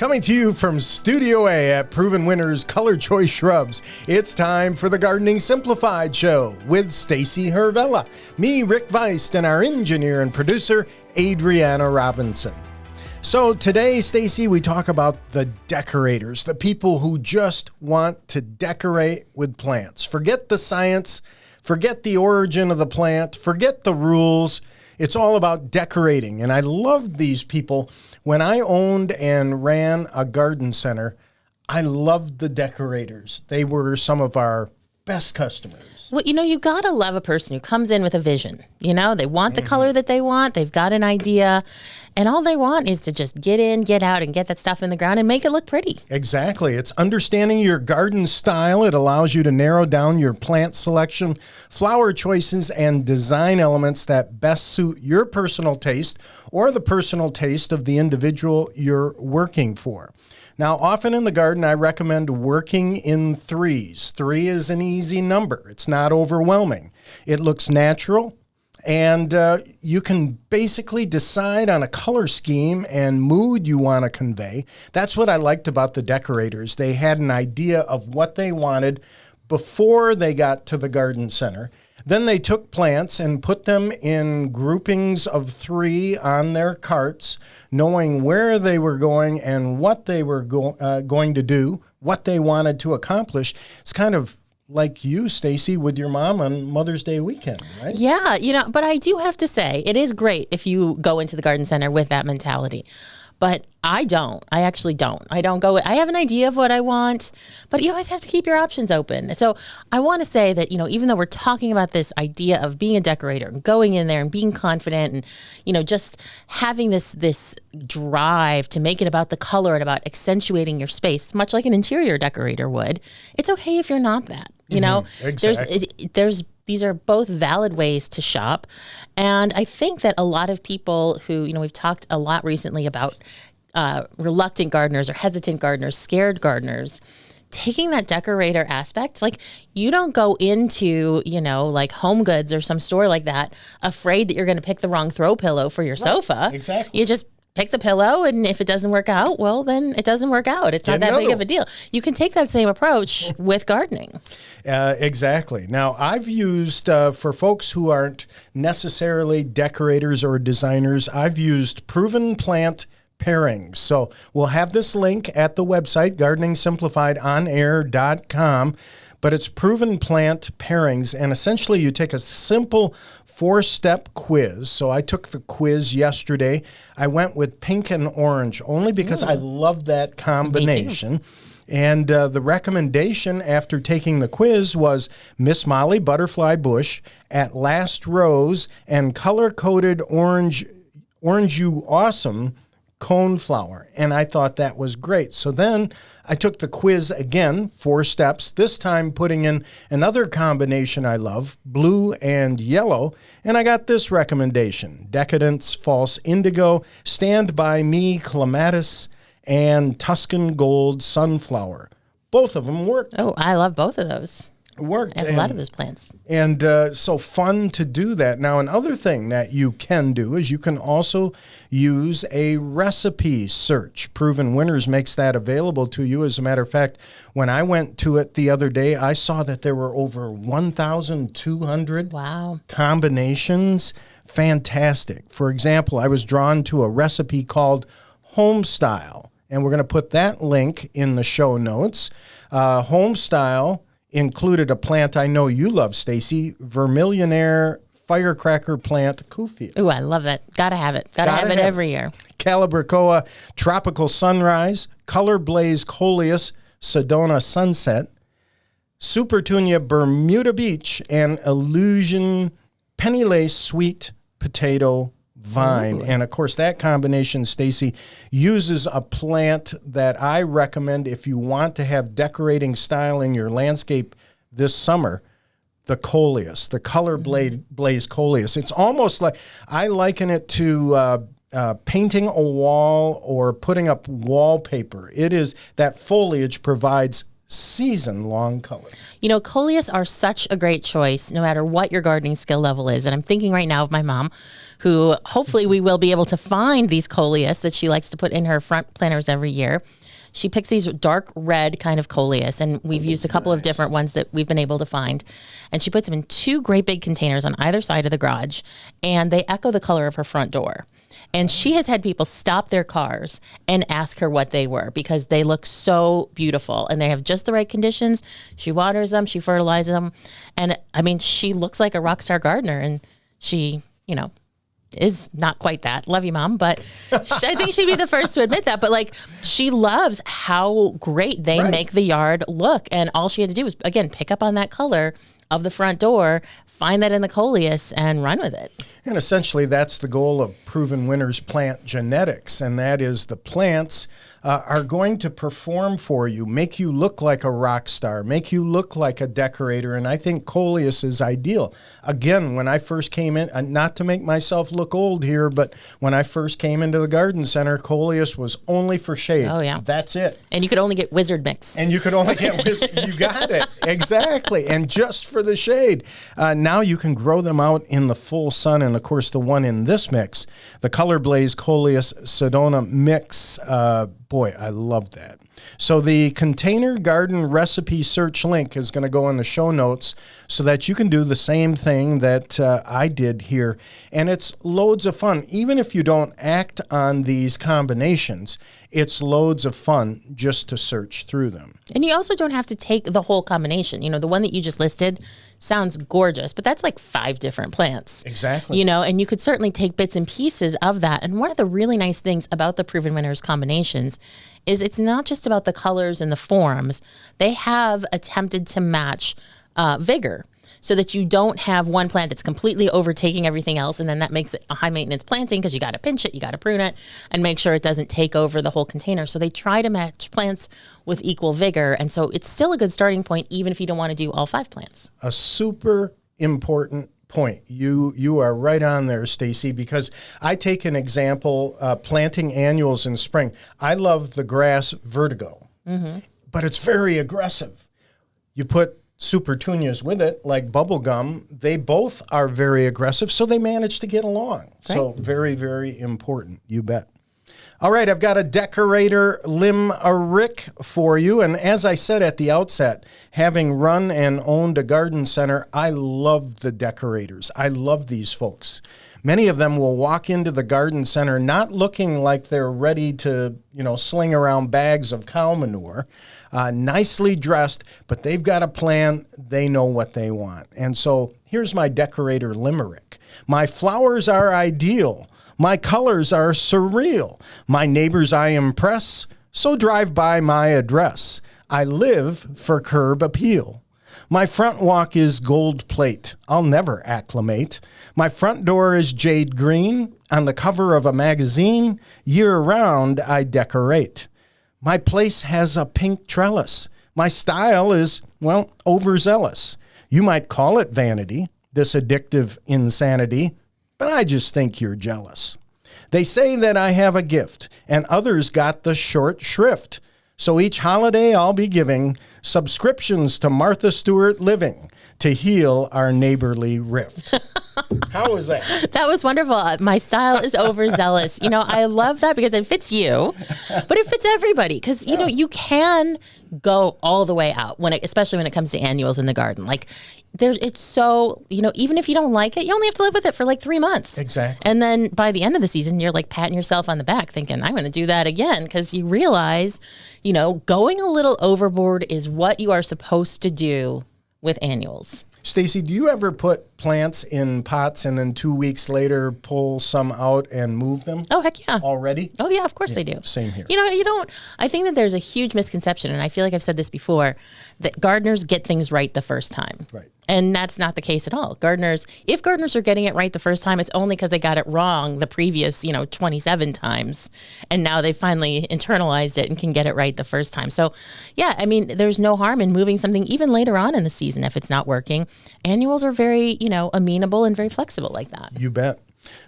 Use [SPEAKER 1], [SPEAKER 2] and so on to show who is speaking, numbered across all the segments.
[SPEAKER 1] Coming to you from Studio A at Proven Winners Color Choice Shrubs, it's time for the Gardening Simplified Show with Stacy Hervella, me, Rick Weist, and our engineer and producer, Adriana Robinson. So today, Stacy, we talk about the decorators, the people who just want to decorate with plants. Forget the science, forget the origin of the plant, forget the rules. It's all about decorating, and I loved these people. When I owned and ran a garden center, I loved the decorators. They were some of our best customers.
[SPEAKER 2] Well, you got to love a person who comes in with a vision. They want the color that they want. They've got an idea. And all they want is to just get in, get out, and get that stuff in the ground and make it look pretty.
[SPEAKER 1] Exactly. It's understanding your garden style. It allows you to narrow down your plant selection, flower choices, and design elements that best suit your personal taste or the personal taste of the individual you're working for. Now, often in the garden, I recommend working in threes. 3 is an easy number. It's not overwhelming. It looks natural, and you can basically decide on a color scheme and mood you want to convey. That's what I liked about the decorators. They had an idea of what they wanted before they got to the garden center. Then they took plants and put them in groupings of 3 on their carts, knowing where they were going and what they were going to do, what they wanted to accomplish. It's kind of like you, Stacy, with your mom on Mother's Day weekend, right?
[SPEAKER 2] Yeah, but I do have to say, it is great if you go into the garden center with that mentality. But I don't. I actually don't. I don't go. I have an idea of what I want, but you always have to keep your options open. So I want to say that, even though we're talking about this idea of being a decorator and going in there and being confident and, just having this drive to make it about the color and about accentuating your space, much like an interior decorator would, it's okay if you're not that.
[SPEAKER 1] Exactly.
[SPEAKER 2] These are both valid ways to shop. And I think that a lot of people who, we've talked a lot recently about reluctant gardeners or hesitant gardeners, scared gardeners, taking that decorator aspect, like you don't go into, like Home Goods or some store like that, afraid that you're going to pick the wrong throw pillow for your sofa.
[SPEAKER 1] Exactly.
[SPEAKER 2] You just pick the pillow, and if it doesn't work out, well, then it doesn't work out. It's not that big of a deal. You can take that same approach with gardening.
[SPEAKER 1] Exactly. Now, I've used, for folks who aren't necessarily decorators or designers, I've used proven plant pairings. So we'll have this link at the website, gardeningsimplifiedonair.com, but it's proven plant pairings, and essentially you take a simple 4-step quiz. So I took the quiz yesterday. I went with pink and orange only because I love that combination. And the recommendation after taking the quiz was Miss Molly Butterfly Bush, At Last Rose, and color-coded Orange You Awesome Coneflower. And I thought that was great. So then I took the quiz again, 4 steps, this time putting in another combination I love, blue and yellow, and I got this recommendation, Decadence False Indigo, Stand By Me Clematis, and Tuscan Gold Sunflower. Both of them worked.
[SPEAKER 2] Oh, I love both of those.
[SPEAKER 1] Worked.
[SPEAKER 2] I have a lot of those plants.
[SPEAKER 1] And so fun to do that. Now, another thing that you can do is you can also use a recipe search. Proven Winners makes that available to you. As a matter of fact, when I went to it the other day, I saw that there were over 1,200 combinations. Fantastic. For example, I was drawn to a recipe called Home Style, and we're going to put that link in the show notes. Home Style included a plant I know you love, Stacy, Vermillionaire Firecracker Plant Kufield.
[SPEAKER 2] Oh, I love that. Gotta have it. Gotta have it every year.
[SPEAKER 1] Calibrachoa Tropical Sunrise, Color Blaze Coleus Sedona Sunset, Supertunia Bermuda Beach, and Illusion Penny Lace Sweet Potato Vine. Ooh. And of course, that combination, Stacy, uses a plant that I recommend if you want to have decorating style in your landscape this summer, the coleus, the color blaze coleus. It's almost like, I liken it to painting a wall or putting up wallpaper. It is, that foliage provides season-long color.
[SPEAKER 2] You know, coleus are such a great choice no matter what your gardening skill level is. And I'm thinking right now of my mom, who hopefully we will be able to find these coleus that she likes to put in her front planters every year. She picks these dark red kind of coleus, and we've used a couple of different ones that we've been able to find. And she puts them in 2 great big containers on either side of the garage, and they echo the color of her front door. And she has had people stop their cars and ask her what they were because they look so beautiful and they have just the right conditions. She waters them, she fertilizes them. And I mean, she looks like a rock star gardener, and she, you know, is not quite that. Love you, Mom. But I think she'd be the first to admit that. But like, she loves how great they make the yard look. And all she had to do was, again, pick up on that color of the front door, find that in the coleus, and run with it.
[SPEAKER 1] And essentially, that's the goal of Proven Winners plant genetics, and that is the plants are going to perform for you, make you look like a rock star, make you look like a decorator, and I think coleus is ideal. Again, when I first came in, not to make myself look old here, but when I first came into the garden center, coleus was only for shade.
[SPEAKER 2] Oh, yeah.
[SPEAKER 1] That's it.
[SPEAKER 2] And you could only get wizard mix.
[SPEAKER 1] And you could only get you got it. Exactly. And just for the shade. Now you can grow them out in the full sun, and of course the one in this mix, the Color Blaze Coleus Sedona mix, boy, I love that. So the container garden recipe search link is going to go in the show notes so that you can do the same thing that I did here. And it's loads of fun. Even if you don't act on these combinations, it's loads of fun just to search through them.
[SPEAKER 2] And you also don't have to take the whole combination. You know, the one that you just listed sounds gorgeous, but that's like 5 different plants.
[SPEAKER 1] Exactly.
[SPEAKER 2] You know, and you could certainly take bits and pieces of that. And one of the really nice things about the Proven Winners combinations is it's not just about the colors and the forms. They have attempted to match vigor so that you don't have one plant that's completely overtaking everything else, and then that makes it a high maintenance planting because you got to pinch it, you got to prune it, and make sure it doesn't take over the whole container. So they try to match plants with equal vigor, and so it's still a good starting point even if you don't want to do all 5 plants.
[SPEAKER 1] A super important point. You are right on there, Stacy, because I take an example, planting annuals in spring. I love the grass vertigo, but it's very aggressive. You put super tunias with it, like bubble gum, they both are very aggressive, so they manage to get along. Right. So very, very important, you bet. All right, I've got a Decorator limerick for you. And as I said at the outset, having run and owned a garden center, I love the Decorators. I love these folks. Many of them will walk into the garden center not looking like they're ready to, sling around bags of cow manure, nicely dressed, but they've got a plan. They know what they want. And so here's my Decorator limerick. My flowers are ideal. My colors are surreal. My neighbors I impress, so drive by my address. I live for curb appeal. My front walk is gold plate. I'll never acclimate. My front door is jade green. On the cover of a magazine, year-round I decorate. My place has a pink trellis. My style is, overzealous. You might call it vanity, this addictive insanity, but I just think you're jealous. They say that I have a gift, and others got the short shrift. So each holiday I'll be giving subscriptions to Martha Stewart Living to heal our neighborly rift. How was that?
[SPEAKER 2] That was wonderful. My style is overzealous. I love that because it fits you, but it fits everybody because, you can go all the way out especially when it comes to annuals in the garden. Like it's so, even if you don't like it, you only have to live with it for like 3 months.
[SPEAKER 1] Exactly.
[SPEAKER 2] And then by the end of the season, you're like patting yourself on the back thinking, I'm going to do that again. Because you realize, going a little overboard is what you are supposed to do with annuals.
[SPEAKER 1] Stacy, do you ever put plants in pots and then 2 weeks later pull some out and move them?
[SPEAKER 2] Oh, heck yeah.
[SPEAKER 1] Already?
[SPEAKER 2] Oh, yeah, of course I do.
[SPEAKER 1] Same here.
[SPEAKER 2] I think that there's a huge misconception, and I feel like I've said this before, that gardeners get things right the first time.
[SPEAKER 1] Right.
[SPEAKER 2] And that's not the case at all. If gardeners are getting it right the first time, it's only because they got it wrong the previous, 27 times. And now they finally internalized it and can get it right the first time. So, yeah, there's no harm in moving something even later on in the season if it's not working. Annuals are very, amenable and very flexible like that.
[SPEAKER 1] You bet.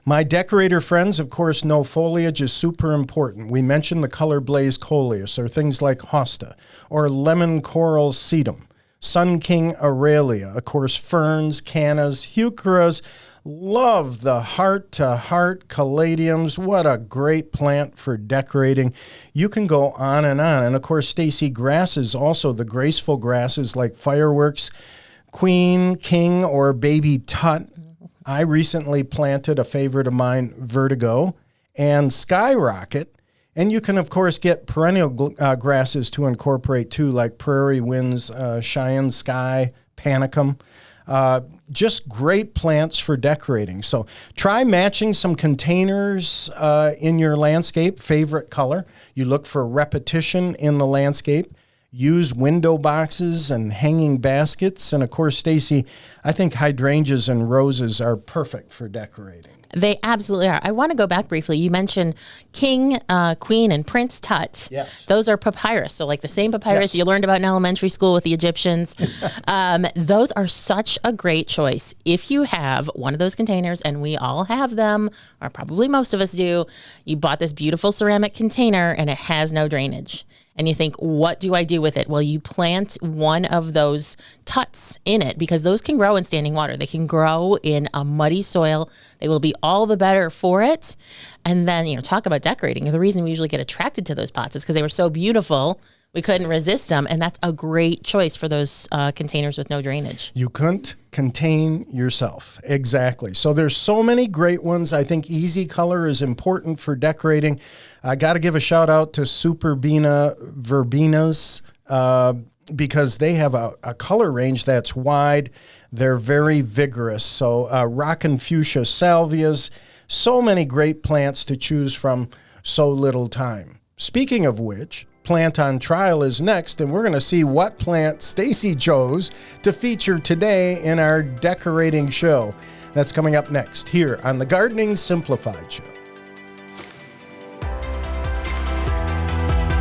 [SPEAKER 1] My decorator friends, of course, know foliage is super important. We mentioned the color blaze coleus, or things like hosta, or lemon coral sedum, sun king aurelia, of course, ferns, cannas, heucheras. Love the heart-to-heart caladiums. What a great plant for decorating. You can go on. And of course, Stacy, grasses, also the graceful grasses like fireworks, queen, king, or baby tut. I recently planted a favorite of mine, vertigo, and skyrocket. And you can, of course, get perennial grasses to incorporate too, like prairie winds, Cheyenne sky, panicum. Just great plants for decorating. So try matching some containers in your landscape, favorite color. You look for repetition in the landscape. Use window boxes and hanging baskets. And of course, Stacy, I think hydrangeas and roses are perfect for decorating.
[SPEAKER 2] They absolutely are. I want to go back briefly. You mentioned king, queen, and prince tut.
[SPEAKER 1] Yes.
[SPEAKER 2] Those are papyrus. So like the same papyrus
[SPEAKER 1] Yes.
[SPEAKER 2] you learned about in elementary school with the Egyptians. Those are such a great choice. If you have one of those containers, and we all have them, or probably most of us do, you bought this beautiful ceramic container and it has no drainage. And you think, what do I do with it? Well, you plant one of those tuts in it, because those can grow in standing water. They can grow in a muddy soil. They will be all the better for it. And then, talk about decorating. The reason we usually get attracted to those pots is because they were so beautiful, we couldn't resist them. And that's a great choice for those containers with no drainage.
[SPEAKER 1] You couldn't contain yourself. Exactly. So there's so many great ones. I think easy color is important for decorating. I got to give a shout out to Superbina verbenas because they have a color range that's wide. They're very vigorous. So rockin' fuchsia salvias, so many great plants to choose from, so little time. Speaking of which, Plant on Trial is next, and we're going to see what plant Stacy chose to feature today in our decorating show. That's coming up next here on the Gardening Simplified Show.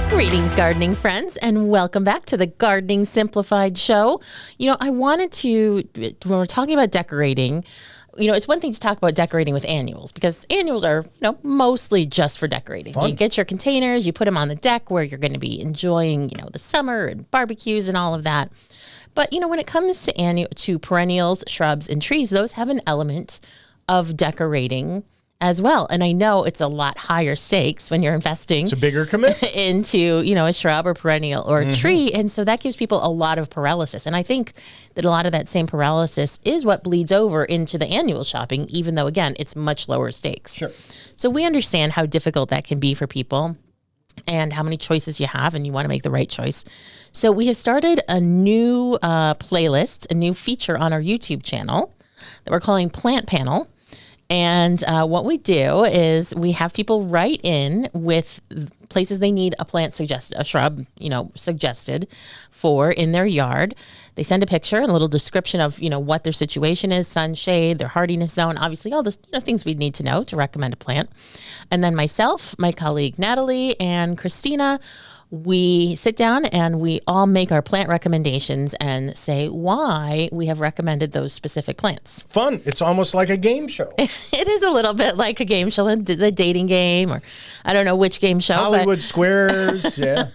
[SPEAKER 2] Greetings, gardening friends, and welcome back to the Gardening Simplified Show. I wanted to, when we're talking about decorating, it's one thing to talk about decorating with annuals, because annuals are, mostly just for decorating.
[SPEAKER 1] Fun.
[SPEAKER 2] You get your containers, you put them on the deck where you're going to be enjoying, the summer and barbecues and all of that. But, when it comes to perennials, shrubs, and trees, those have an element of decorating as well. And I know it's a lot higher stakes when you're investing.
[SPEAKER 1] It's a bigger commitment
[SPEAKER 2] into, a shrub or perennial or a tree. And so that gives people a lot of paralysis. And I think that a lot of that same paralysis is what bleeds over into the annual shopping, even though, again, it's much lower stakes.
[SPEAKER 1] Sure.
[SPEAKER 2] So we understand how difficult that can be for people and how many choices you have, and you want to make the right choice. So we have started a new playlist, a new feature on our YouTube channel that we're calling Plant Panel. And what we do is we have people write in with places they need a shrub, suggested for in their yard. They send a picture and a little description of, what their situation is, sunshade, their hardiness zone, obviously all the things we'd need to know to recommend a plant. And then myself, my colleague Natalie, and Christina, we sit down and we all make our plant recommendations and say why we have recommended those specific plants.
[SPEAKER 1] Fun. It's almost like a game show.
[SPEAKER 2] It is a little bit like a game show, the dating game, or I don't know which game show.
[SPEAKER 1] Hollywood Squares, yeah.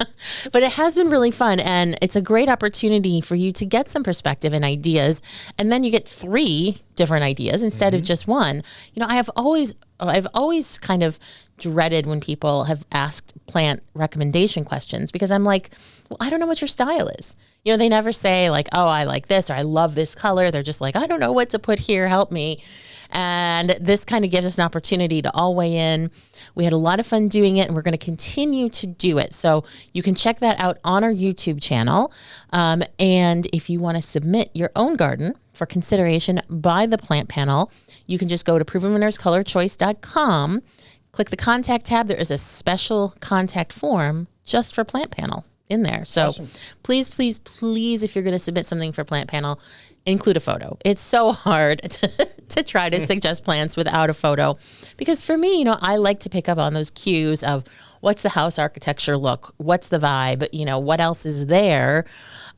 [SPEAKER 2] But it has been really fun, and it's a great opportunity for you to get some perspective and ideas, and then you get 3 different ideas instead of just one. I've always kind of dreaded when people have asked plant recommendation questions, because I'm like, well, I don't know what your style is. They never say like, oh, I like this, or I love this color. They're just like, I don't know what to put here. Help me. And this kind of gives us an opportunity to all weigh in. We had a lot of fun doing it, and we're going to continue to do it. So you can check that out on our YouTube channel. And if you want to submit your own garden for consideration by the Plant Panel, you can just go to provenwinnerscolorchoice.com. Click the contact tab. There is a special contact form just for Plant Panel in there. So
[SPEAKER 1] Awesome.
[SPEAKER 2] Please, please, please, if you're going to submit something for Plant Panel, include a photo. It's so hard to try to suggest plants without a photo, because for me, I like to pick up on those cues of what's the house architecture look, what's the vibe, what else is there.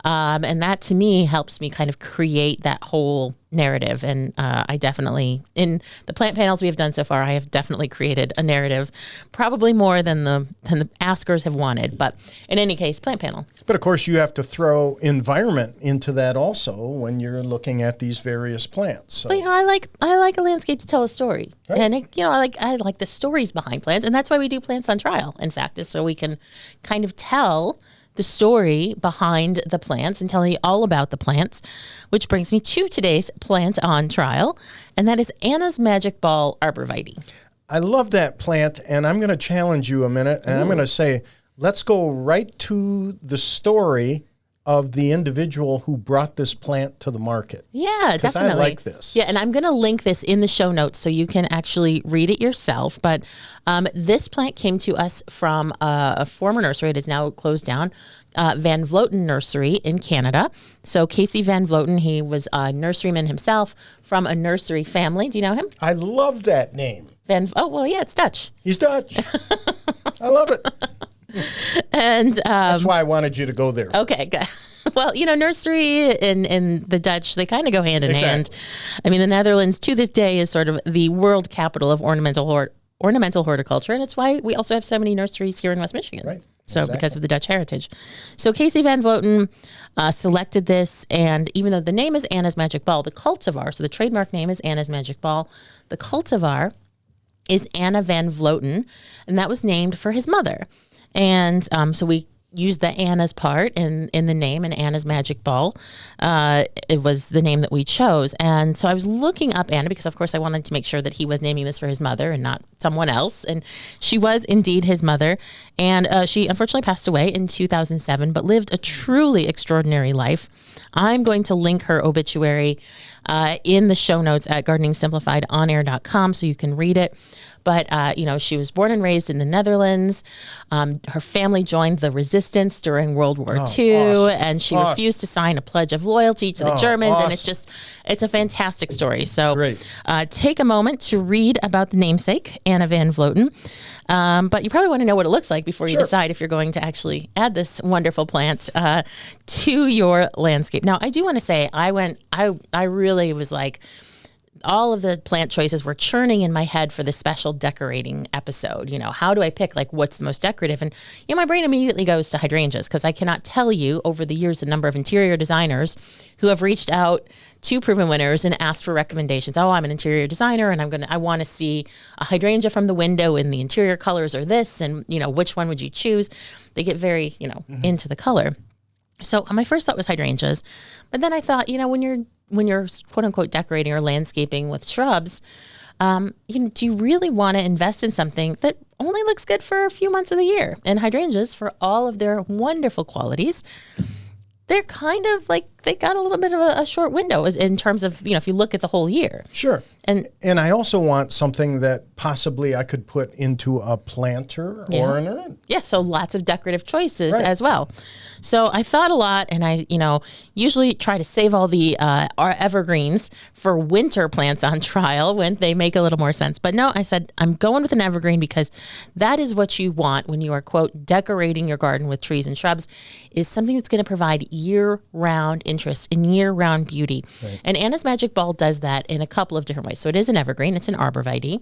[SPEAKER 2] And that to me helps me kind of create that whole narrative. And I definitely, in the plant panels we have done so far, I have definitely created a narrative, probably more than the askers have wanted. But in any case, plant panel.
[SPEAKER 1] But of course, you have to throw environment into that also when you're looking at these various plants. So.
[SPEAKER 2] Well, I like a landscape to tell a story,
[SPEAKER 1] right.
[SPEAKER 2] And I like the stories behind plants, and that's why we do plants on trial. In fact, is so we can kind of tell the story behind the plants and tell you all about the plants, which brings me to today's plant on trial, and that is Anna's Magic Ball Arborvitae.
[SPEAKER 1] I love that plant, and I'm going to challenge you a minute, and I'm going to say, let's go right to the story of the individual who brought this plant to the market.
[SPEAKER 2] Yeah, definitely.
[SPEAKER 1] I like this.
[SPEAKER 2] Yeah, and I'm going to link this in the show notes so you can actually read it yourself. But this plant came to us from a former nursery. It is now closed down, Van Vloten Nursery in Canada. So Casey Van Vloten, he was a nurseryman himself from a nursery family. Do you know him?
[SPEAKER 1] I love that name.
[SPEAKER 2] Oh, well, yeah, it's Dutch.
[SPEAKER 1] He's Dutch. I love it.
[SPEAKER 2] And
[SPEAKER 1] that's why I wanted you to go there.
[SPEAKER 2] Okay, good. Well, nursery and the Dutch, they kind of go hand in hand. I mean, the Netherlands to this day is sort of the world capital of ornamental horticulture, and it's why we also have so many nurseries here in West Michigan.
[SPEAKER 1] Right.
[SPEAKER 2] So because of the Dutch heritage. So Casey Van Vloten selected this, and even though the name is Anna's Magic Ball, the cultivar, so the trademark name is Anna's Magic Ball, the cultivar is Anna Van Vloten, and that was named for his mother. And so we used the Anna's part in the name, and Anna's Magic Ball. It was the name that we chose. And so I was looking up Anna because, of course, I wanted to make sure that he was naming this for his mother and not someone else. And she was indeed his mother. And she unfortunately passed away in 2007, but lived a truly extraordinary life. I'm going to link her obituary in the show notes at gardeningsimplifiedonair.com so you can read it. But, she was born and raised in the Netherlands. Her family joined the resistance during World War II,
[SPEAKER 1] awesome.
[SPEAKER 2] And she refused to sign a pledge of loyalty to the Germans.
[SPEAKER 1] Awesome.
[SPEAKER 2] And it's a fantastic story. So
[SPEAKER 1] Great.
[SPEAKER 2] Take a moment to read about the namesake, Anna Van Vloten. But you probably want to know what it looks like before you decide if you're going to actually add this wonderful plant to your landscape. Now, I do want to say I really was like, all of the plant choices were churning in my head for this special decorating episode. How do I pick, what's the most decorative? And, my brain immediately goes to hydrangeas because I cannot tell you over the years the number of interior designers who have reached out to proven winners and asked for recommendations. Oh, I'm an interior designer and I want to see a hydrangea from the window and the interior colors are this and, which one would you choose? They get very, into the color. So my first thought was hydrangeas, but then I thought, when you're quote unquote decorating or landscaping with shrubs, do you really want to invest in something that only looks good for a few months of the year? And hydrangeas, for all of their wonderful qualities, they're kind of they got a little bit of a short window in terms of, if you look at the whole year.
[SPEAKER 1] Sure. And I also want something that possibly I could put into a planter or an urn.
[SPEAKER 2] Yeah, so lots of decorative choices as well. So I thought a lot, and I, usually try to save all the our evergreens for winter plants on trial when they make a little more sense. But no, I said I'm going with an evergreen because that is what you want when you are, quote, decorating your garden with trees and shrubs, is something that's going to provide year-round interest and year-round beauty. Right. And Anna's Magic Ball does that in a couple of different ways. So it is an evergreen. It's an arborvitae.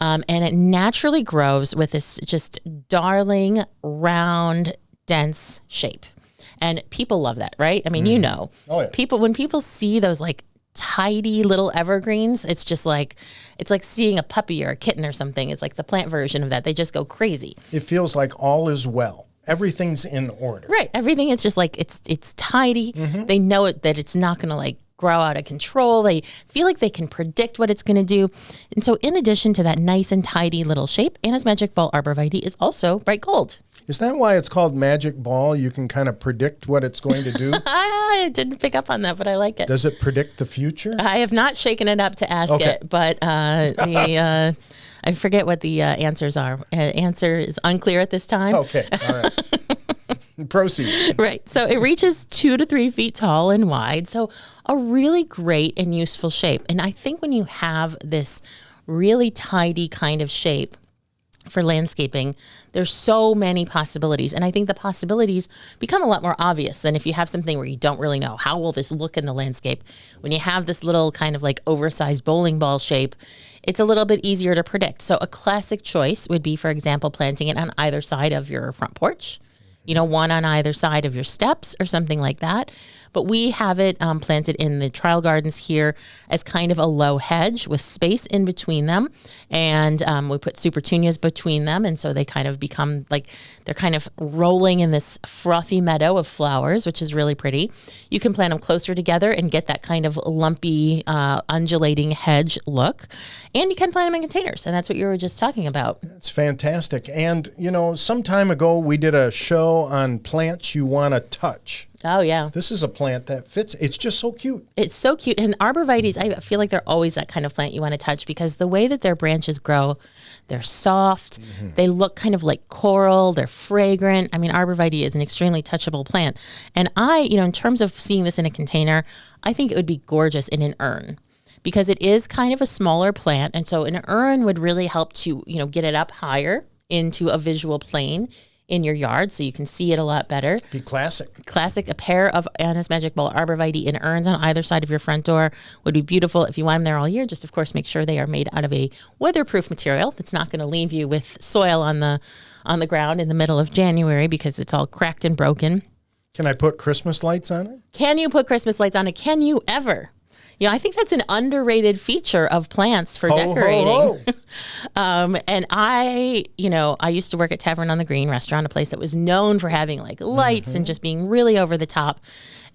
[SPEAKER 2] And it naturally grows with this just darling, round, dense shape. And people love that, right? I mean, Oh, yeah. When people see those tidy little evergreens, it's just it's like seeing a puppy or a kitten or something. It's like the plant version of that. They just go crazy.
[SPEAKER 1] It feels like all is well. Everything's in order.
[SPEAKER 2] Right. Everything is just it's tidy. Mm-hmm. They know that it's not going to grow out of control. They feel like they can predict what it's going to do. And so in addition to that nice and tidy little shape, Anna's Magic Ball Arborvitae is also bright gold.
[SPEAKER 1] Is that why it's called Magic Ball? You can kind of predict what it's going to do?
[SPEAKER 2] I didn't pick up on that, but I like it.
[SPEAKER 1] Does it predict the future?
[SPEAKER 2] I have not shaken it up to ask it, but I forget what the answers are. Answer is unclear at this time.
[SPEAKER 1] Okay, all right. Proceed.
[SPEAKER 2] Right. So it reaches 2 to 3 feet tall and wide. So a really great and useful shape. And I think when you have this really tidy kind of shape, for landscaping, there's so many possibilities. And I think the possibilities become a lot more obvious than if you have something where you don't really know how will this look in the landscape. When you have this little kind of like oversized bowling ball shape, it's a little bit easier to predict. So a classic choice would be, for example, planting it on either side of your front porch, one on either side of your steps or something like that. But we have it planted in the trial gardens here as kind of a low hedge with space in between them. And we put supertunias between them. And so they kind of become like, they're kind of rolling in this frothy meadow of flowers, which is really pretty. You can plant them closer together and get that kind of lumpy, undulating hedge look. And you can plant them in containers. And that's what you were just talking about.
[SPEAKER 1] It's fantastic. And, some time ago, we did a show on plants you want to touch.
[SPEAKER 2] Oh, yeah.
[SPEAKER 1] This is a plant that fits. It's just so cute.
[SPEAKER 2] It's so cute. And arborvitaes, I feel like they're always that kind of plant you want to touch because the way that their branches grow, they're soft. Mm-hmm. They look kind of like coral. They're fragrant. I mean, arborvitae is an extremely touchable plant. And in terms of seeing this in a container, I think it would be gorgeous in an urn because it is kind of a smaller plant. And so an urn would really help to, get it up higher into a visual plane in your yard so you can see it a lot better.
[SPEAKER 1] Be classic.
[SPEAKER 2] Classic. A pair of Anna's Magic Ball arborvitae in urns on either side of your front door would be beautiful. If you want them there all year, just of course make sure they are made out of a weatherproof material that's not going to leave you with soil on the ground in the middle of January because it's all cracked and broken.
[SPEAKER 1] Can I put Christmas lights on it?
[SPEAKER 2] Can you put Christmas lights on it? Can you ever? I think that's an underrated feature of plants for decorating.
[SPEAKER 1] Ho, ho.
[SPEAKER 2] And I used to work at Tavern on the Green restaurant, a place that was known for having like lights and just being really over the top.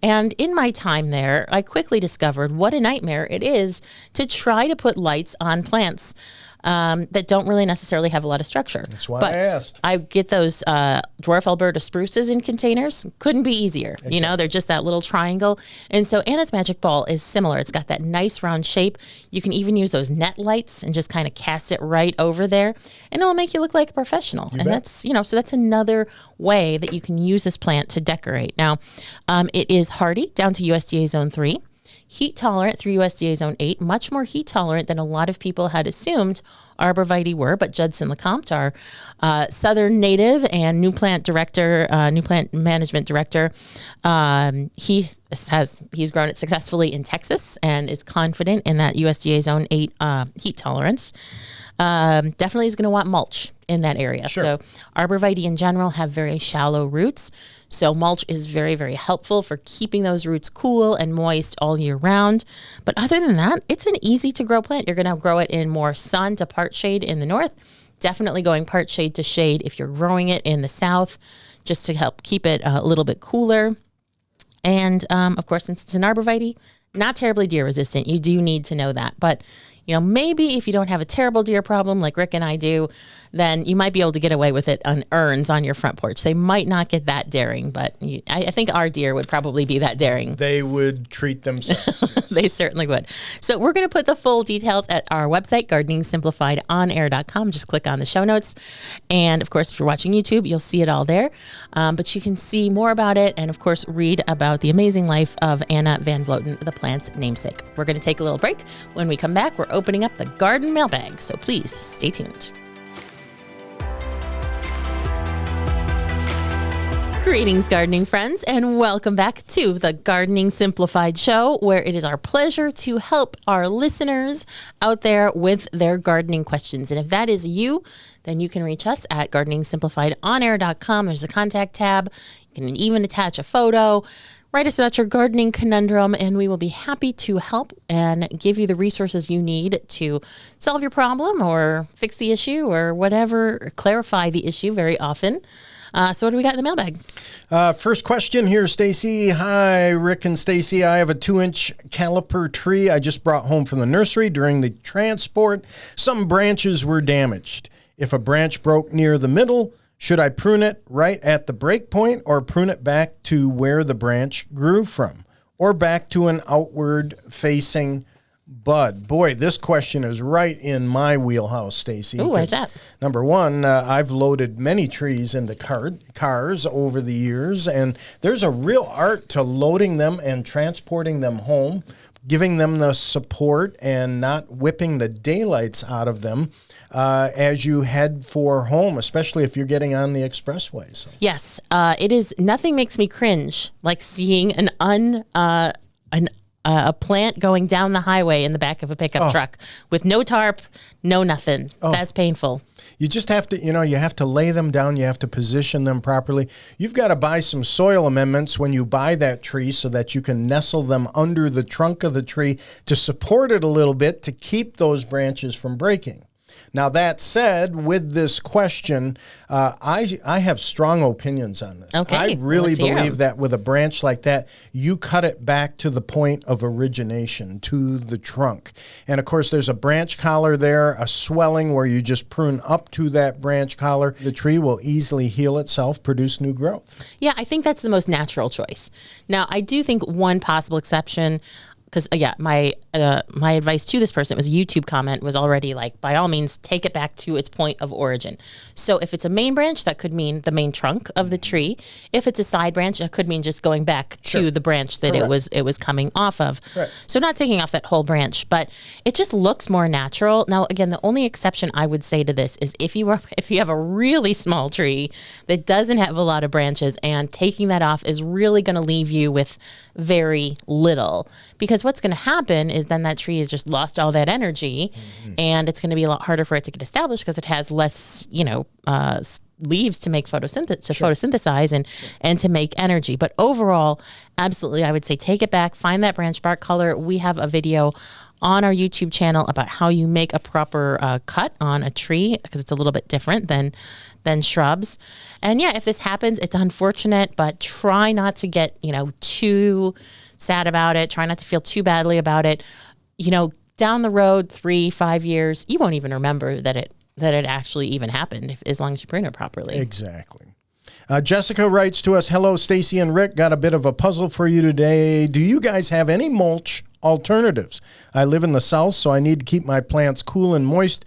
[SPEAKER 2] And in my time there, I quickly discovered what a nightmare it is to try to put lights on plants that don't really necessarily have a lot of structure.
[SPEAKER 1] That's why I asked.
[SPEAKER 2] I get those dwarf Alberta spruces in containers. Couldn't be easier. Exactly. They're just that little triangle. And so Anna's Magic Ball is similar. It's got that nice round shape. You can even use those net lights and just kind of cast it right over there. And it'll make you look like a professional.
[SPEAKER 1] You
[SPEAKER 2] and
[SPEAKER 1] bet.
[SPEAKER 2] That's, so that's another way that you can use this plant to decorate. Now, it is hardy down to USDA Zone 3. Heat tolerant through USDA Zone 8, much more heat tolerant than a lot of people had assumed arborvitae were. But Judson LeCompte, our Southern native and new plant management director, he's grown it successfully in Texas and is confident in that USDA Zone 8 heat tolerance. Definitely is going to want mulch in that area.
[SPEAKER 1] Sure.
[SPEAKER 2] So arborvitae in general have very shallow roots. So mulch is very, very helpful for keeping those roots cool and moist all year round. But other than that, it's an easy to grow plant. You're going to grow it in more sun to part shade in the north. Definitely going part shade to shade if you're growing it in the south, just to help keep it a little bit cooler. And of course, since it's an arborvitae, not terribly deer resistant. You do need to know that. But maybe if you don't have a terrible deer problem like Rick and I do, then you might be able to get away with it on urns on your front porch. They might not get that daring, but I think our deer would probably be that daring.
[SPEAKER 1] They would treat themselves. Yes.
[SPEAKER 2] They certainly would. So we're going to put the full details at our website, gardeningsimplifiedonair.com. Just click on the show notes. And of course, if you're watching YouTube, you'll see it all there. But you can see more about it and of course, read about the amazing life of Anna Van Vloten, the plant's namesake. We're going to take a little break. When we come back, we're opening up the garden mailbag. So please stay tuned. Greetings, gardening friends, and welcome back to the Gardening Simplified show, where it is our pleasure to help our listeners out there with their gardening questions. And if that is you, then you can reach us at gardeningsimplifiedonair.com. There's a contact tab. You can even attach a photo. Write us about your gardening conundrum, and we will be happy to help and give you the resources you need to solve your problem or fix the issue or whatever, or clarify the issue very often. So what do we got in the mailbag?
[SPEAKER 1] First question here, Stacy. Hi, Rick and Stacy. I have a 2-inch caliper tree I just brought home from the nursery. During the transport, some branches were damaged. If a branch broke near the middle, should I prune it right at the break point or prune it back to where the branch grew from or back to an outward facing bud? Boy, this question is right in my wheelhouse, Stacy.
[SPEAKER 2] Oh, why's that?
[SPEAKER 1] Number one, I've loaded many trees into cars over the years, and there's a real art to loading them and transporting them home, giving them the support and not whipping the daylights out of them. as you head for home, especially if you're getting on the expressway. So.
[SPEAKER 2] Yes, it is. Nothing makes me cringe like seeing a plant going down the highway in the back of a pickup truck with no tarp, no nothing. That's painful.
[SPEAKER 1] You just have to, you have to lay them down. You have to position them properly. You've got to buy some soil amendments when you buy that tree so that you can nestle them under the trunk of the tree to support it a little bit to keep those branches from breaking. Now, that said, with this question, I have strong opinions on this.
[SPEAKER 2] Okay,
[SPEAKER 1] I really
[SPEAKER 2] let's hear 'em.
[SPEAKER 1] believe that with a branch like that, you cut it back to the point of origination, to the trunk. And, of course, there's a branch collar there, a swelling where you just prune up to that branch collar. The tree will easily heal itself, produce new growth.
[SPEAKER 2] Yeah, I think that's the most natural choice. Now, I do think one possible exception, because my advice to this person, it was a YouTube comment, was already like, by all means, take it back to its point of origin. So if it's a main branch, that could mean the main trunk of the tree. If it's a side branch, it could mean just going back to the branch that it was coming off of.
[SPEAKER 1] Right.
[SPEAKER 2] So not taking off that whole branch, but it just looks more natural. Now, again, the only exception I would say to this is if you have a really small tree that doesn't have a lot of branches, and taking that off is really going to leave you with very little. Because what's going to happen is then that tree has just lost all that energy, and it's going to be a lot harder for it to get established because it has less, leaves to make photosynthesize and to make energy. But overall, absolutely, I would say take it back, find that branch bark color. We have a video on our YouTube channel about how you make a proper cut on a tree, because it's a little bit different than shrubs. And yeah, if this happens, it's unfortunate, but try not to get, too sad about it. Try not to feel too badly about it. Down the road, 3-5 years, you won't even remember that it actually even happened as long as you prune it properly.
[SPEAKER 1] Exactly. Jessica writes to us, hello, Stacy and Rick. Got a bit of a puzzle for you today. Do you guys have any mulch alternatives? I live in the South, so I need to keep my plants cool and moist,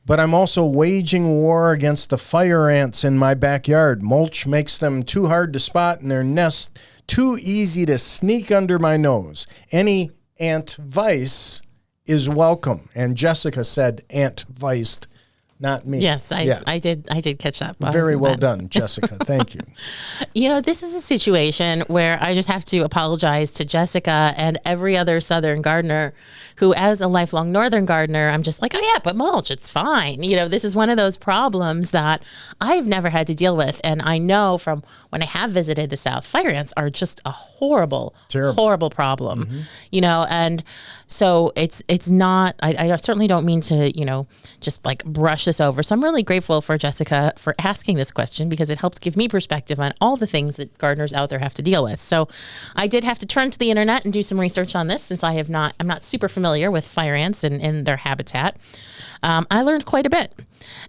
[SPEAKER 1] but I'm also waging war against the fire ants in my backyard. Mulch makes them too hard to spot and their nests too easy to sneak under my nose. Any ant vice is welcome. And Jessica said ant viced, not me.
[SPEAKER 2] Yes, I did catch up.
[SPEAKER 1] Very well done, Jessica. Thank you.
[SPEAKER 2] This is a situation where I just have to apologize to Jessica and every other Southern gardener who, as a lifelong Northern gardener, I'm just like, oh yeah, but mulch, it's fine. This is one of those problems that I've never had to deal with. And I know from when I have visited the South, fire ants are just a horrible problem, and so it's not, I certainly don't mean to, just like brush this over. So I'm really grateful for Jessica for asking this question, because it helps give me perspective on all the things that gardeners out there have to deal with. So I did have to turn to the internet and do some research on this, since I'm not super familiar with fire ants and their habitat. I learned quite a bit.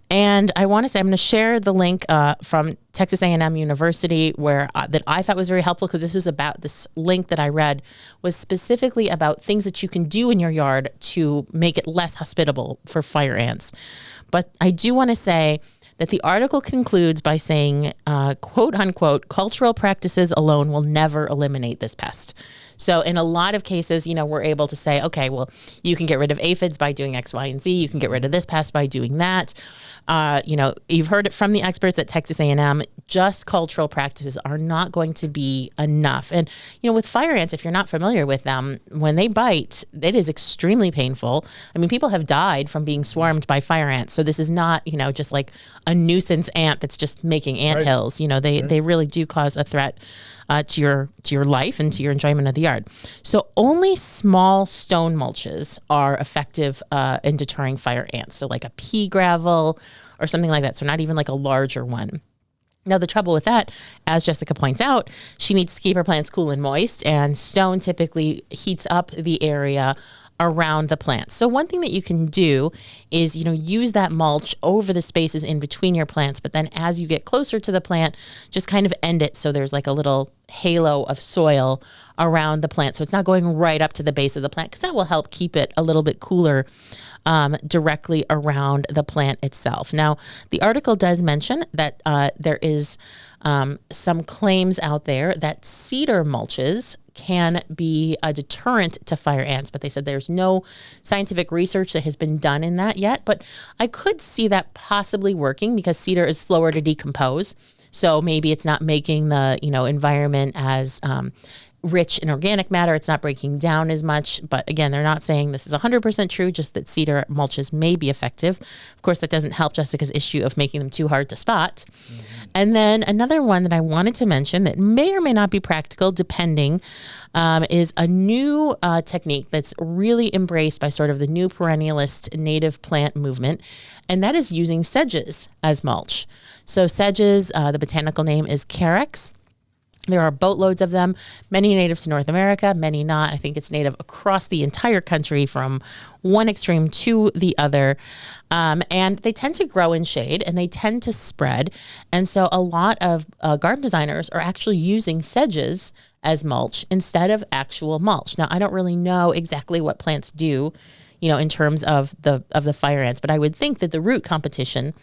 [SPEAKER 2] And I want to say, I'm going to share the link from Texas A&M University where that I thought was very helpful, because this link that I read was specifically about things that you can do in your yard to make it less hospitable for fire ants. But I do want to say that the article concludes by saying, quote unquote, cultural practices alone will never eliminate this pest. So in a lot of cases, we're able to say, okay, well, you can get rid of aphids by doing X, Y, and Z. You can get rid of this pest by doing that. You've heard it from the experts at Texas A&M. Just cultural practices are not going to be enough. And, with fire ants, if you're not familiar with them, when they bite, it is extremely painful. I mean, people have died from being swarmed by fire ants. So this is not, just like a nuisance ant that's just making ant hills. They really do cause a threat to your life and to your enjoyment of the yard. So only small stone mulches are effective in deterring fire ants. So like a pea gravel or something like that. So not even like a larger one. Now, the trouble with that, as Jessica points out, she needs to keep her plants cool and moist, and stone typically heats up the area around the plant. So one thing that you can do is, use that mulch over the spaces in between your plants, but then as you get closer to the plant, just kind of end it so there's like a little halo of soil around the plant. So it's not going right up to the base of the plant, because that will help keep it a little bit cooler directly around the plant itself. Now, the article does mention that there is some claims out there that cedar mulches can be a deterrent to fire ants, but they said there's no scientific research that has been done in that yet. But I could see that possibly working because cedar is slower to decompose. So maybe it's not making the, environment as rich in organic matter. It's not breaking down as much. But again, they're not saying this is 100% true, just that cedar mulches may be effective. Of course, that doesn't help Jessica's issue of making them too hard to spot. Mm-hmm. And then another one that I wanted to mention that may or may not be practical, depending, is a new technique that's really embraced by sort of the new perennialist native plant movement, and that is using sedges as mulch. So sedges, the botanical name is Carex. There are boatloads of them, many native to North America, many not. I think it's native across the entire country from one extreme to the other. And they tend to grow in shade and they tend to spread. And so a lot of garden designers are actually using sedges as mulch instead of actual mulch. Now, I don't really know exactly what plants do, in terms of the fire ants, but I would think that the root competition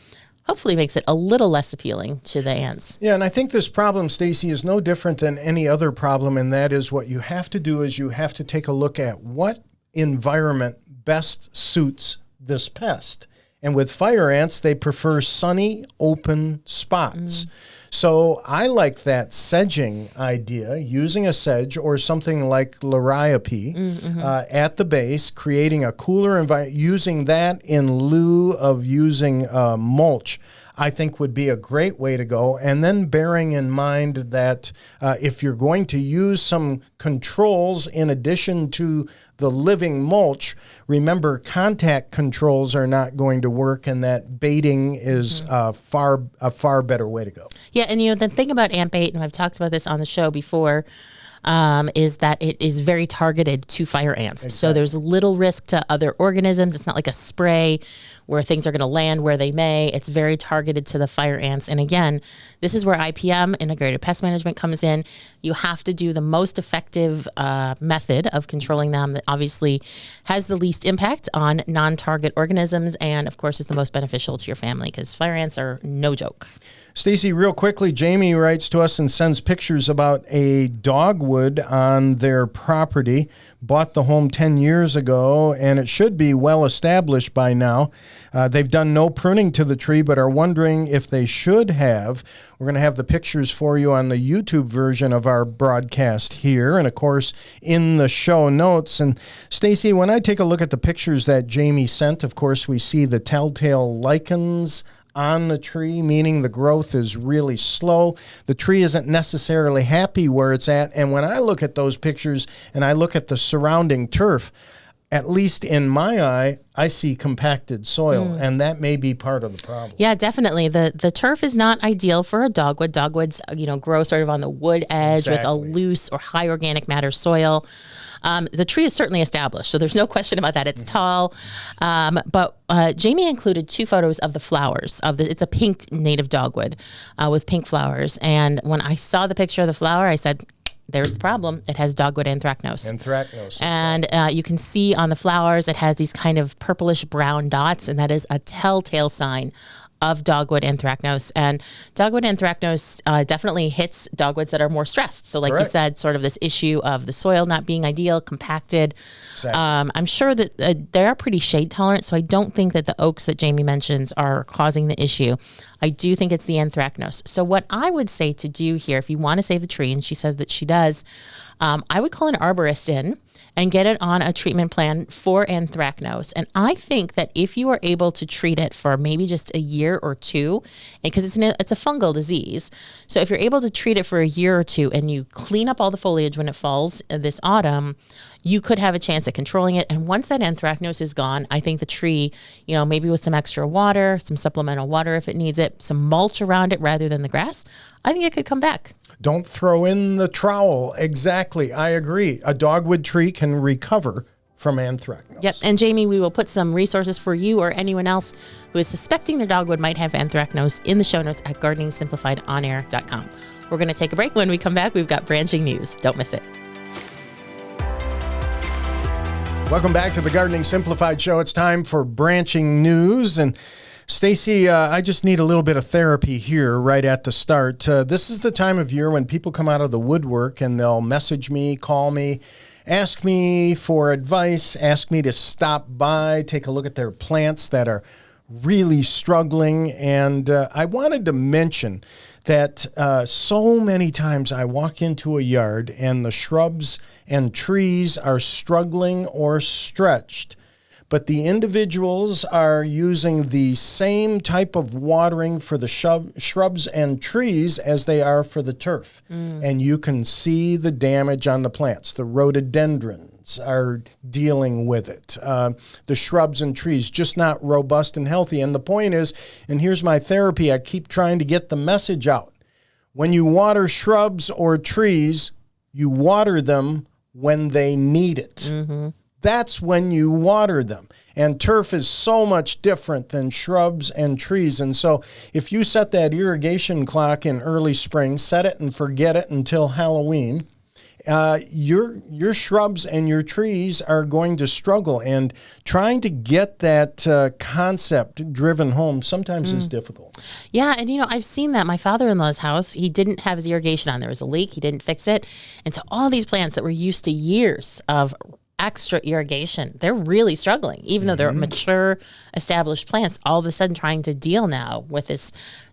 [SPEAKER 2] hopefully makes it a little less appealing to the ants.
[SPEAKER 1] Yeah, and I think this problem, Stacy, is no different than any other problem, and that is what you have to do is you have to take a look at what environment best suits this pest. And with fire ants, they prefer sunny, open spots. So I like that sedging idea, using a sedge or something like liriope at the base, creating a cooler environment, using that in lieu of using mulch, I think would be a great way to go. And then bearing in mind that if you're going to use some controls in addition to the living mulch, remember contact controls are not going to work, and that baiting is a far better way to go.
[SPEAKER 2] Yeah, and the thing about ant bait, and I've talked about this on the show before, is that it is very targeted to fire ants. Exactly. So there's little risk to other organisms. It's not like a spray where things are going to land where they may. It's very targeted to the fire ants. And again, this is where IPM, Integrated Pest Management, comes in. You have to do the most effective method of controlling them that obviously has the least impact on non-target organisms and, of course, is the most beneficial to your family because fire ants are no joke.
[SPEAKER 1] Stacy, real quickly, Jamie writes to us and sends pictures about a dogwood on their property. Bought the home 10 years ago, and it should be well established by now. They've done no pruning to the tree, but are wondering if they should have. We're going to have the pictures for you on the YouTube version of our broadcast here, and of course, in the show notes. And Stacy, when I take a look at the pictures that Jamie sent, of course, we see the telltale lichens on the tree, meaning the growth is really slow. The tree isn't necessarily happy where it's at. And when I look at those pictures and I look at the surrounding turf, at least in my eye, I see compacted soil, and that may be part of the problem.
[SPEAKER 2] Yeah, definitely. The turf is not ideal for a dogwood. Dogwoods, grow sort of on the wood edge with a loose or high organic matter soil. The tree is certainly established, so there's no question about that. It's tall. But Jamie included 2 photos of the flowers. It's a pink native dogwood with pink flowers. And when I saw the picture of the flower, I said, there's the problem. It has dogwood anthracnose. And you can see on the flowers, it has these kind of purplish brown dots, and that is a telltale sign of dogwood anthracnose. And dogwood anthracnose definitely hits dogwoods that are more stressed. So like you said, sort of this issue of the soil not being ideal, compacted. Exactly. I'm sure that they are pretty shade tolerant, so I don't think that the oaks that Jamie mentions are causing the issue. I do think it's the anthracnose. So what I would say to do here, if you want to save the tree, and she says that she does, I would call an arborist in and get it on a treatment plan for anthracnose. And I think that if you are able to treat it for maybe just a year or 2, because it's a fungal disease, so if you're able to treat it for a year or 2 and you clean up all the foliage when it falls this autumn, you could have a chance at controlling it. And once that anthracnose is gone, I think the tree, maybe with some extra water, some supplemental water if it needs it, some mulch around it rather than the grass, I think it could come back.
[SPEAKER 1] Don't throw in the trowel. Exactly. I agree. A dogwood tree can recover from anthracnose.
[SPEAKER 2] Yep. And Jamie, we will put some resources for you or anyone else who is suspecting their dogwood might have anthracnose in the show notes at gardeningsimplifiedonair.com. We're going to take a break. When we come back, we've got branching news. Don't miss it.
[SPEAKER 1] Welcome back to the Gardening Simplified show. It's time for branching news. And Stacy, I just need a little bit of therapy here right at the start. This is the time of year when people come out of the woodwork and they'll message me, call me, ask me for advice, ask me to stop by, take a look at their plants that are really struggling. And I wanted to mention that so many times I walk into a yard and the shrubs and trees are struggling or stretched, but the individuals are using the same type of watering for the shrubs and trees as they are for the turf. And you can see the damage on the plants. The rhododendrons are dealing with it. The shrubs and trees just not robust and healthy. And the point is, and here's my therapy, I keep trying to get the message out. When you water shrubs or trees, you water them when they need it. Mm-hmm. That's when you water them. And turf is so much different than shrubs and trees. And so if you set that irrigation clock in early spring, set it and forget it until Halloween, your shrubs and your trees are going to struggle. And trying to get that concept driven home sometimes is difficult.
[SPEAKER 2] Yeah, and I've seen that. My father-in-law's house, he didn't have his irrigation on. There was a leak. He didn't fix it. And so all these plants that were used to years of extra irrigation, they're really struggling, even though they're mature, established plants. All of a sudden trying to deal now with this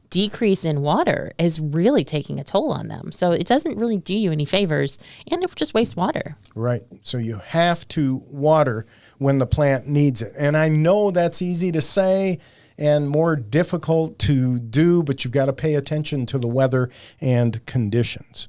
[SPEAKER 2] decrease in water is really taking a toll on them. So it doesn't really do you any favors, and it just wastes water.
[SPEAKER 1] Right. So you have to water when the plant needs it. And I know that's easy to say and more difficult to do, but you've got to pay attention to the weather and conditions.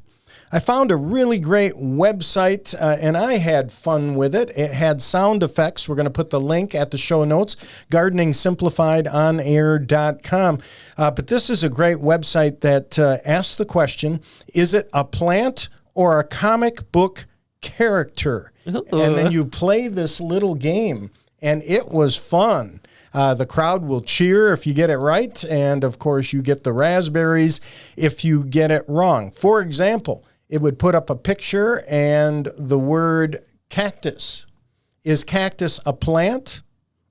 [SPEAKER 1] I found a really great website, and I had fun with it. It had sound effects. We're going to put the link at the show notes, gardeningsimplifiedonair.com. But this is a great website that asks the question, is it a plant or a comic book character? Ooh. And then you play this little game, and it was fun. The crowd will cheer if you get it right, and of course you get the raspberries if you get it wrong. For example, it would put up a picture and the word cactus. Is cactus a plant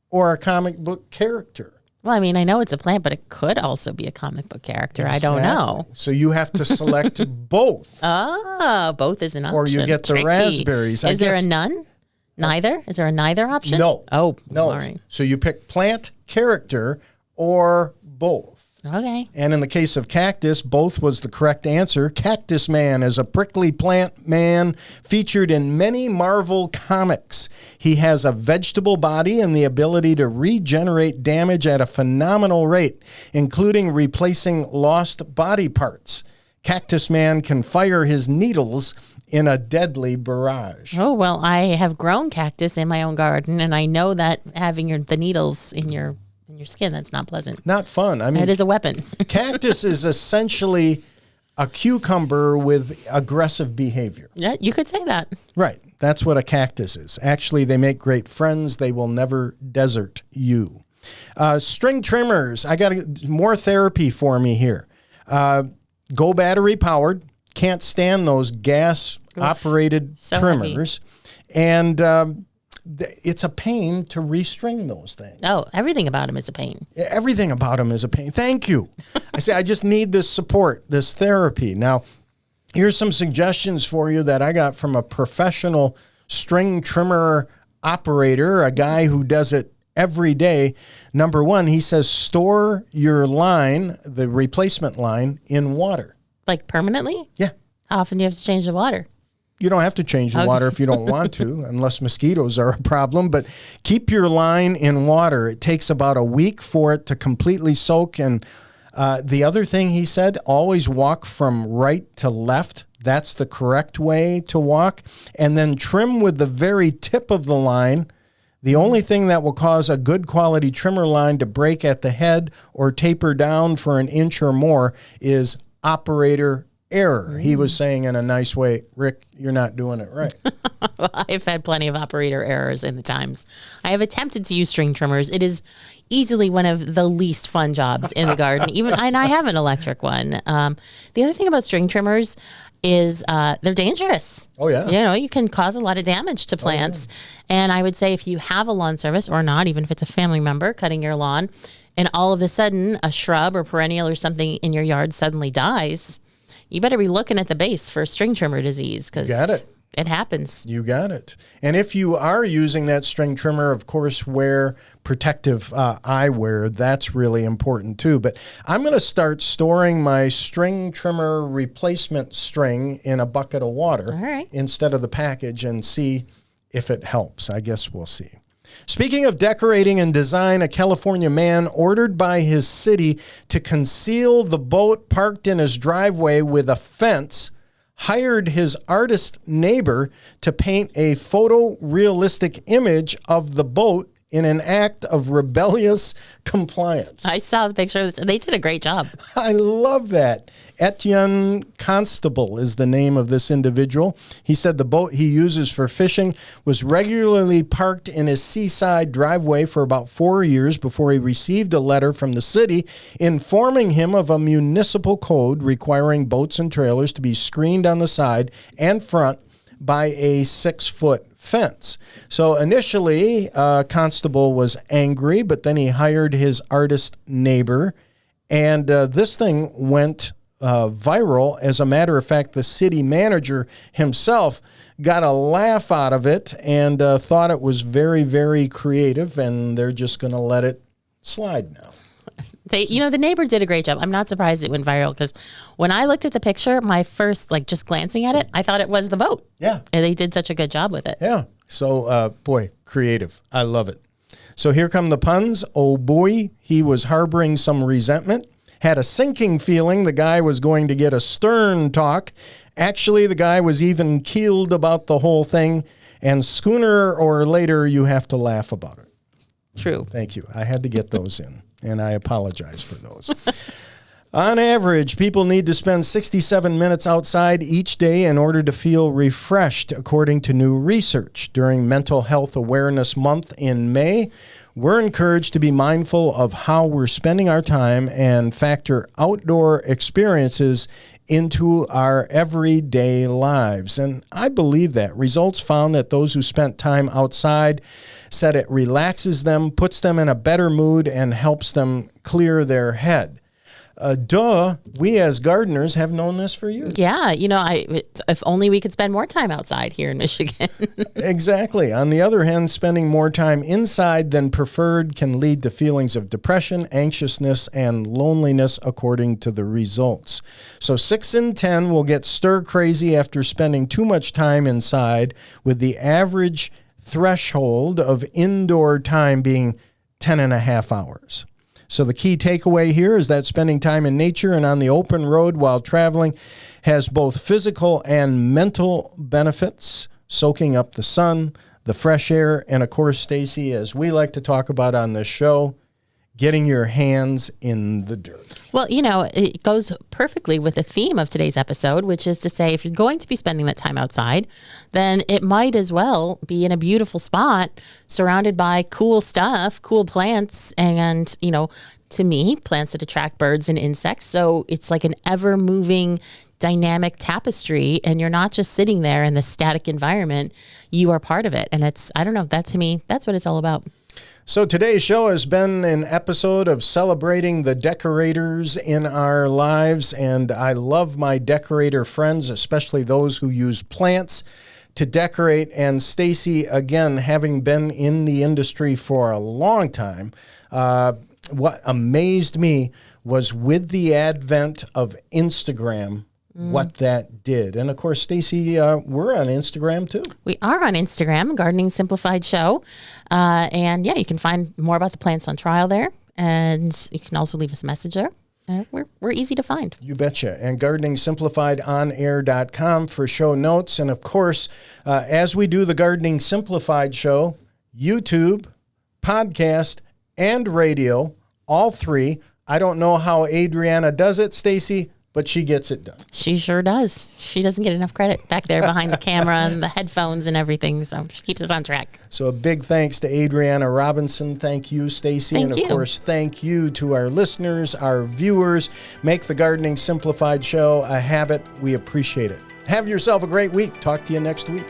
[SPEAKER 1] or a comic book character?
[SPEAKER 2] Well, I mean, I know it's a plant, but it could also be a comic book character. Exactly. I don't know.
[SPEAKER 1] So you have to select both.
[SPEAKER 2] Oh, both is an option.
[SPEAKER 1] Or you get the raspberries.
[SPEAKER 2] Is there a none? Neither? Is there a neither option?
[SPEAKER 1] No.
[SPEAKER 2] Oh,
[SPEAKER 1] no.
[SPEAKER 2] All right.
[SPEAKER 1] So you pick plant, character, or both.
[SPEAKER 2] Okay.
[SPEAKER 1] And in the case of cactus, both was the correct answer. Cactus Man is a prickly plant man featured in many Marvel comics. He has a vegetable body and the ability to regenerate damage at a phenomenal rate, including replacing lost body parts. Cactus Man can fire his needles in a deadly barrage.
[SPEAKER 2] Oh, well, I have grown cactus in my own garden, and I know that having the needles in your skin, that's not pleasant.
[SPEAKER 1] Not fun. I mean,
[SPEAKER 2] it is a weapon.
[SPEAKER 1] Cactus is essentially a cucumber with aggressive behavior.
[SPEAKER 2] Yeah, you could say that.
[SPEAKER 1] Right. That's what a cactus is. Actually, they make great friends. They will never desert you. String trimmers. I got more therapy for me here. Go battery powered. Can't stand those gas operated trimmers. Heavy. And it's a pain to restring those things.
[SPEAKER 2] Oh, everything about them is a pain.
[SPEAKER 1] Everything about them is a pain. Thank you. I say, I just need this support, this therapy. Now, here's some suggestions for you that I got from a professional string trimmer operator, a guy who does it every day. Number one, he says, store your line, the replacement line, in water.
[SPEAKER 2] Like permanently?
[SPEAKER 1] Yeah.
[SPEAKER 2] How often do you have to change the water?
[SPEAKER 1] You don't have to change the water if you don't want to, unless mosquitoes are a problem. But keep your line in water. It takes about a week for it to completely soak. And the other thing he said, always walk from right to left. That's the correct way to walk. And then trim with the very tip of the line. The only thing that will cause a good quality trimmer line to break at the head or taper down for an inch or more is operator error. He was saying in a nice way, Rick, you're not doing it right.
[SPEAKER 2] Well, I've had plenty of operator errors in the times. I have attempted to use string trimmers. It is easily one of the least fun jobs in the garden, and I have an electric one. The other thing about string trimmers is they're dangerous.
[SPEAKER 1] Oh, yeah.
[SPEAKER 2] You know, you can cause a lot of damage to plants. Oh, yeah. And I would say if you have a lawn service or not, even if it's a family member cutting your lawn, and all of a sudden a shrub or perennial or something in your yard suddenly dies, you better be looking at the base for string trimmer disease, because it happens.
[SPEAKER 1] You got it. And if you are using that string trimmer, of course, wear protective eyewear. That's really important too. But I'm going to start storing my string trimmer replacement string in a bucket of water instead of the package and see if it helps. I guess we'll see. Speaking of decorating and design, a California man ordered by his city to conceal the boat parked in his driveway with a fence hired his artist neighbor to paint a photorealistic image of the boat in an act of rebellious compliance.
[SPEAKER 2] I saw the picture. They did a great job.
[SPEAKER 1] I love that. Etienne Constable is the name of this individual. He said the boat he uses for fishing was regularly parked in his seaside driveway for about 4 years before he received a letter from the city informing him of a municipal code requiring boats and trailers to be screened on the side and front by a 6-foot fence. So initially, Constable was angry, but then he hired his artist neighbor, and this thing went viral. As a matter of fact, the city manager himself got a laugh out of it and thought it was very, very creative, and they're just going to let it slide now.
[SPEAKER 2] The neighbor did a great job. I'm not surprised it went viral, because when I looked at the picture, my first, just glancing at it, I thought it was the boat.
[SPEAKER 1] Yeah.
[SPEAKER 2] And they did such a good job with it.
[SPEAKER 1] Yeah. So, boy, creative. I love it. So here come the puns. Oh, boy, he was harboring some resentment. Had a sinking feeling the guy was going to get a stern talk. Actually, the guy was even keeled about the whole thing. And sooner or later, you have to laugh about it.
[SPEAKER 2] True.
[SPEAKER 1] Thank you. I had to get those in, and I apologize for those. On average, people need to spend 67 minutes outside each day in order to feel refreshed, according to new research. During Mental Health Awareness Month in May, we're encouraged to be mindful of how we're spending our time and factor outdoor experiences into our everyday lives. And I believe that. Results found that those who spent time outside said it relaxes them, puts them in a better mood, and helps them clear their head. We as gardeners have known this for years.
[SPEAKER 2] Yeah, if only we could spend more time outside here in Michigan.
[SPEAKER 1] Exactly. On the other hand, spending more time inside than preferred can lead to feelings of depression, anxiousness, and loneliness, according to the results. So 6 in 10 will get stir crazy after spending too much time inside, with the average threshold of indoor time being 10 and a half hours. So the key takeaway here is that spending time in nature and on the open road while traveling has both physical and mental benefits, soaking up the sun, the fresh air, and of course, Stacy, as we like to talk about on this show, getting your hands in the dirt.
[SPEAKER 2] Well, it goes perfectly with the theme of today's episode, which is to say, if you're going to be spending that time outside, then it might as well be in a beautiful spot surrounded by cool stuff, cool plants, and, to me, plants that attract birds and insects. So it's like an ever-moving, dynamic tapestry, and you're not just sitting there in the static environment. You are part of it. And that to me, that's what it's all about.
[SPEAKER 1] So today's show has been an episode of celebrating the decorators in our lives, and I love my decorator friends, especially those who use plants to decorate. And Stacy, again, having been in the industry for a long time, what amazed me was with the advent of Instagram, what that did. And of course, Stacy, we're on Instagram too.
[SPEAKER 2] We are on Instagram, Gardening Simplified Show. And yeah, you can find more about the plants on trial there. And you can also leave us a message there. We're easy to find.
[SPEAKER 1] You betcha. And gardeningsimplifiedonair.com for show notes. And of course, as we do the Gardening Simplified Show, YouTube, podcast, and radio, all three. I don't know how Adriana does it, Stacy, but she gets it done.
[SPEAKER 2] She sure does. She doesn't get enough credit back there behind the camera and the headphones and everything. So she keeps us on track.
[SPEAKER 1] So a big thanks to Adriana Robinson. Thank you, Stacy. And of course, thank you to our listeners, our viewers. Make the Gardening Simplified Show a habit. We appreciate it. Have yourself a great week. Talk to you next week.